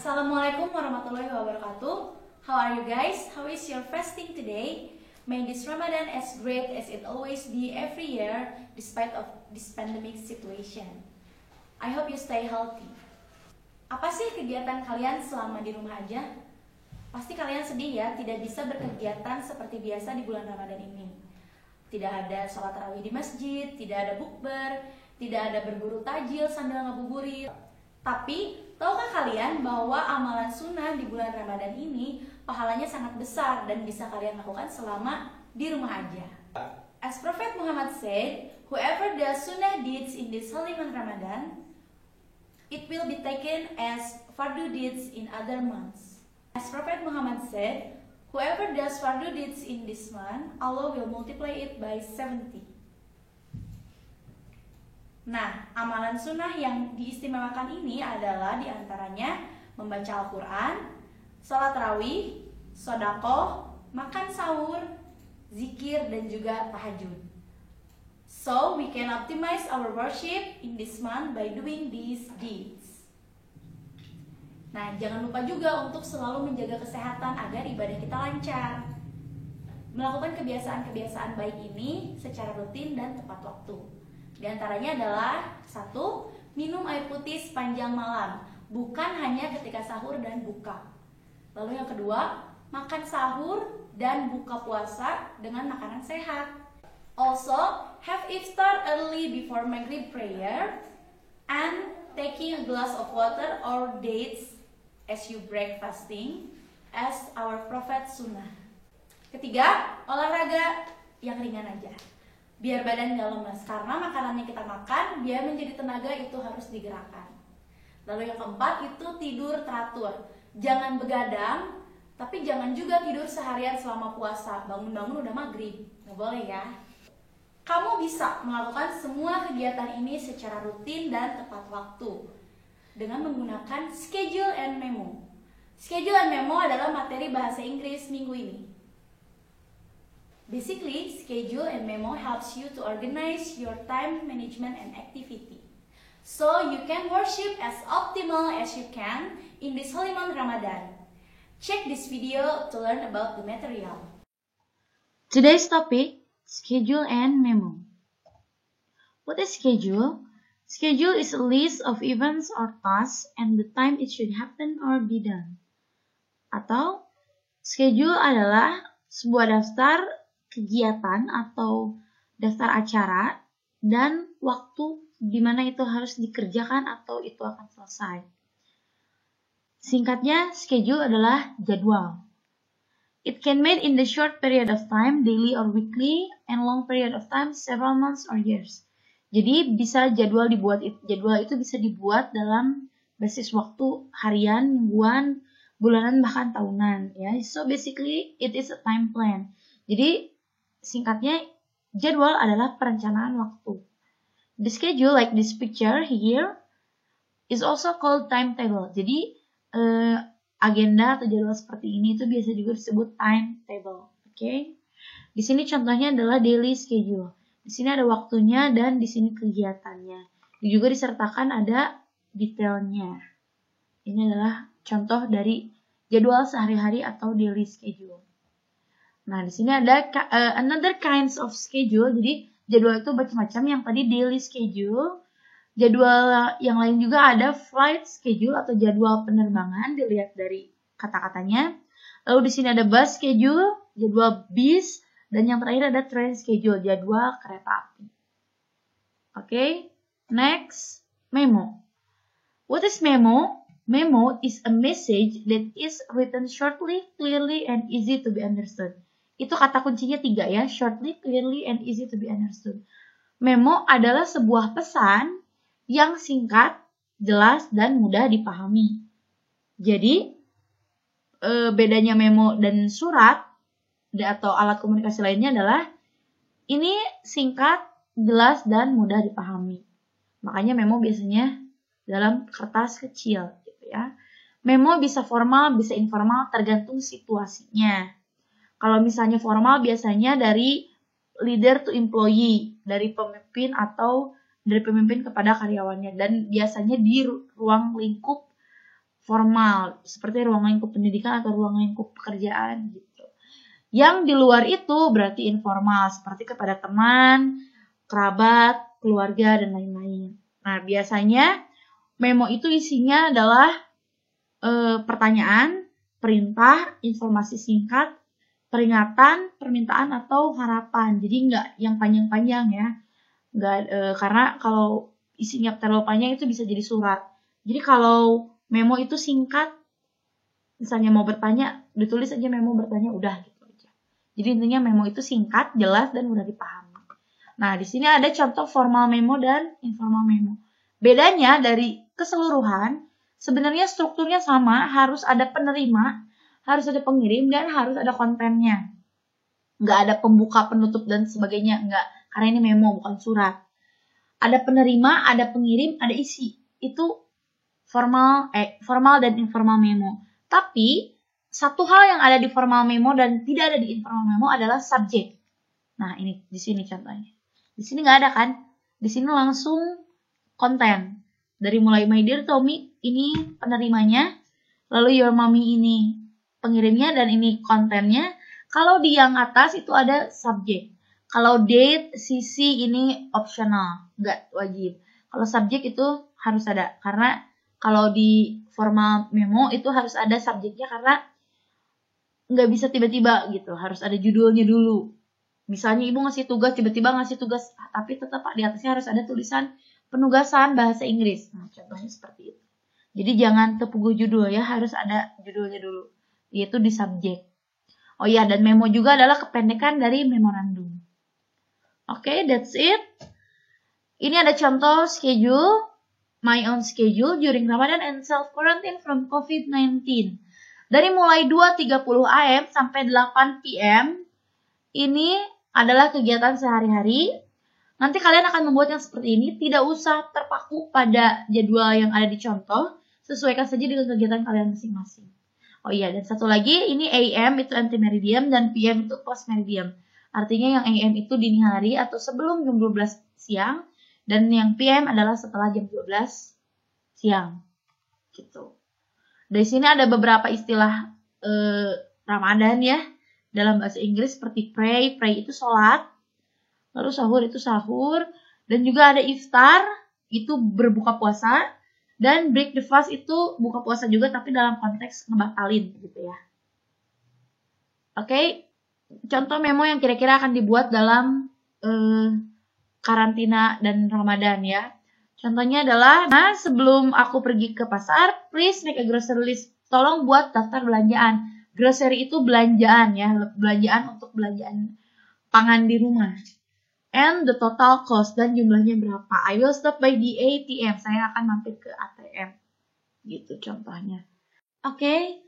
Assalamualaikum warahmatullahi wabarakatuh. How are you guys? How is your fasting today? May this Ramadan as great as it always be every year despite of this pandemic situation. I hope you stay healthy. Apa sih kegiatan kalian selama di rumah aja? Pasti kalian sedih ya, tidak bisa berkegiatan seperti biasa di bulan Ramadan ini. Tidak ada sholat tarawih di masjid, tidak ada bukber, tidak ada berburu tajil sambil ngabuburit. Tapi, tahukah kalian bahwa amalan sunnah di bulan Ramadan ini pahalanya sangat besar dan bisa kalian lakukan selama di rumah aja. As Prophet Muhammad said, whoever does sunnah deeds in this holy month Ramadan, it will be taken as fardu deeds in other months. As Prophet Muhammad said, whoever does fardu deeds in this month, Allah will multiply it by 70. Nah, amalan sunnah yang diistimewakan ini adalah diantaranya membaca Al-Quran, sholat tarawih, sodaqoh, makan sahur, zikir, dan juga tahajud. So, we can optimize our worship in this month by doing these deeds. Nah, jangan lupa juga untuk selalu menjaga kesehatan agar ibadah kita lancar. Melakukan kebiasaan-kebiasaan baik ini secara rutin dan tepat waktu. Di antaranya adalah 1. Minum air putih sepanjang malam, bukan hanya ketika sahur dan buka. Lalu yang kedua, makan sahur dan buka puasa dengan makanan sehat. Also, have iftar early before maghrib prayer and taking a glass of water or dates as you break fasting as our prophet sunnah. Ketiga, olahraga yang ringan aja. Biar badan gak lemas, karena makanan yang kita makan biar menjadi tenaga itu harus digerakkan. Lalu yang keempat itu tidur teratur. Jangan begadang, tapi jangan juga tidur seharian selama puasa. Bangun-bangun udah maghrib, gak boleh ya. Kamu bisa melakukan semua kegiatan ini secara rutin dan tepat waktu dengan menggunakan schedule and memo. Schedule and memo adalah materi bahasa Inggris minggu ini. Basically, schedule and memo helps you to organize your time management and activity. So you can worship as optimal as you can in this holy month Ramadan. Check this video to learn about the material. Today's topic, schedule and memo. What is schedule? Schedule is a list of events or tasks and the time it should happen or be done. Atau, schedule adalah sebuah daftar kegiatan atau daftar acara dan waktu di mana itu harus dikerjakan atau itu akan selesai. Singkatnya, schedule adalah jadwal. It can made in the short period of time, daily or weekly, and long period of time, several months or years. Jadi jadwal itu bisa dibuat dalam basis waktu harian, mingguan, bulanan, bahkan tahunan. Ya, so basically it is a time plan. Jadi singkatnya, jadwal adalah perencanaan waktu. The schedule, like this picture here, is also called timetable. Jadi, agenda atau jadwal seperti ini itu biasa juga disebut timetable. Okay? Di sini contohnya adalah daily schedule. Di sini ada waktunya dan di sini kegiatannya. Juga disertakan ada detailnya. Ini adalah contoh dari jadwal sehari-hari atau daily schedule. Nah, di sini ada another kinds of schedule. Jadi, jadwal itu macam-macam. Yang tadi daily schedule. Jadwal yang lain juga ada flight schedule atau jadwal penerbangan. Dilihat dari kata-katanya. Lalu di sini ada bus schedule, jadwal bis. Dan yang terakhir ada train schedule, jadwal kereta api. Okay, next, memo. What is memo? Memo is a message that is written shortly, clearly, and easy to be understood. Itu kata kuncinya 3 ya, shortly, clearly, and easy to be understood. Memo adalah sebuah pesan yang singkat, jelas, dan mudah dipahami. Jadi, bedanya memo dan surat atau alat komunikasi lainnya adalah ini singkat, jelas, dan mudah dipahami. Makanya memo biasanya dalam kertas kecil gitu ya. Memo bisa formal, bisa informal, tergantung situasinya. Kalau misalnya formal biasanya dari leader to employee, dari pemimpin atau dari pemimpin kepada karyawannya, dan biasanya di ruang lingkup formal, seperti ruang lingkup pendidikan atau ruang lingkup pekerjaan gitu. Yang di luar itu berarti informal, seperti kepada teman, kerabat, keluarga, dan lain-lain. Nah, biasanya memo itu isinya adalah pertanyaan, perintah, informasi singkat, peringatan, permintaan, atau harapan. Jadi nggak yang panjang-panjang ya. Nggak, karena kalau isinya terlalu panjang itu bisa jadi surat. Jadi kalau memo itu singkat, misalnya mau bertanya, ditulis aja memo bertanya, udah gitu aja. Jadi intinya memo itu singkat, jelas, dan mudah dipahami. Nah, di sini ada contoh formal memo dan informal memo. Bedanya dari keseluruhan, sebenarnya strukturnya sama, harus ada penerima, harus ada pengirim, dan harus ada kontennya. Nggak ada pembuka, penutup, dan sebagainya. Nggak, karena ini memo, bukan surat. Ada penerima, ada pengirim, ada isi. Itu formal dan informal memo. Tapi, satu hal yang ada di formal memo dan tidak ada di informal memo adalah subjek. Nah, ini di sini contohnya. Di sini nggak ada kan? Di sini langsung konten. Dari mulai My Dear Tommy, ini penerimanya. Lalu Your Mommy ini pengirimnya dan ini kontennya. Kalau di yang atas itu ada subjek. Kalau date, CC ini optional, nggak wajib. Kalau subjek itu harus ada. Karena kalau di formal memo itu harus ada subjeknya karena nggak bisa tiba-tiba gitu. Harus ada judulnya dulu. Misalnya ibu ngasih tugas, tiba-tiba ngasih tugas, tapi tetap di atasnya harus ada tulisan penugasan bahasa Inggris. Nah, contohnya seperti itu. Jadi jangan tepugu judul ya, harus ada judulnya dulu. Yaitu di subjek. Oh iya, dan memo juga adalah kependekan dari memorandum. Oke, that's it. Ini ada contoh schedule, my own schedule during Ramadan and self-quarantine from COVID-19. Dari mulai 2.30 AM sampai 8 PM, ini adalah kegiatan sehari-hari. Nanti kalian akan membuat yang seperti ini, tidak usah terpaku pada jadwal yang ada di contoh, sesuaikan saja dengan kegiatan kalian masing-masing. Oh iya, dan satu lagi, ini AM itu anti-meridian dan PM itu post-meridian. Artinya yang AM itu dini hari atau sebelum jam 12 siang, dan yang PM adalah setelah jam 12 siang. Gitu. Dari sini ada beberapa istilah Ramadan ya, dalam bahasa Inggris seperti pray itu sholat, lalu sahur itu sahur, dan juga ada iftar, itu berbuka puasa, dan break the fast itu buka puasa juga tapi dalam konteks ngebatalin gitu ya. Oke, contoh memo yang kira-kira akan dibuat dalam karantina dan Ramadan ya. Contohnya adalah, nah sebelum aku pergi ke pasar, please make a grocery list. Tolong buat daftar belanjaan. Grocery itu belanjaan ya, belanjaan untuk belanjaan pangan di rumah. And the total cost, dan jumlahnya berapa. I will stop by the ATM. Saya akan mampir ke ATM. Gitu contohnya. Oke,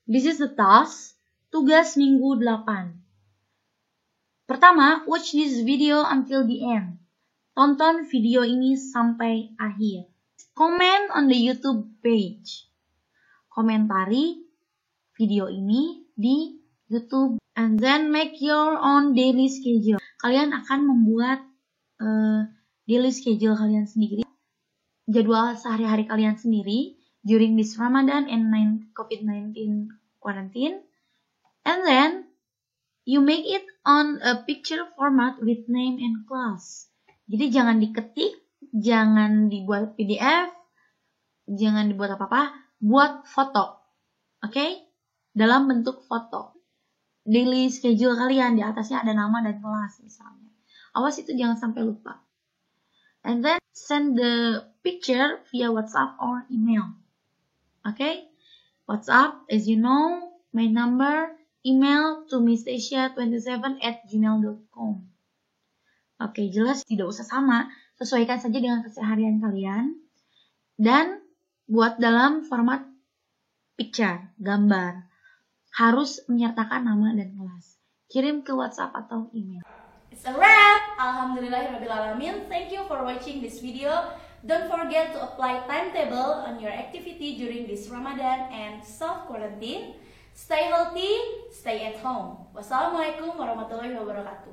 this is the task. Tugas minggu 8. Pertama, watch this video until the end. Tonton video ini sampai akhir. Comment on the YouTube page. Komentari video ini di YouTube. And then make your own daily schedule. Kalian akan membuat daily schedule kalian sendiri. Jadwal sehari-hari kalian sendiri during this Ramadan and COVID-19 quarantine. And then you make it on a picture format with name and class. Jadi jangan diketik, jangan dibuat PDF, jangan dibuat apa-apa, buat foto. Oke? Dalam bentuk foto. Daily schedule kalian, di atasnya ada nama dan kelas misalnya. Awas itu jangan sampai lupa. And then send the picture via WhatsApp or email. Okay? WhatsApp, as you know, my number, email to missasia27@gmail.com. Oke, jelas tidak usah sama, sesuaikan saja dengan keseharian kalian. Dan buat dalam format picture, gambar. Harus menyertakan nama dan kelas. Kirim ke WhatsApp atau email. It's a wrap! Alhamdulillahirrahmanirrahim. Thank you for watching this video. Don't forget to apply timetable on your activity during this Ramadan and self-quarantine. Stay healthy, stay at home. Wassalamualaikum warahmatullahi wabarakatuh.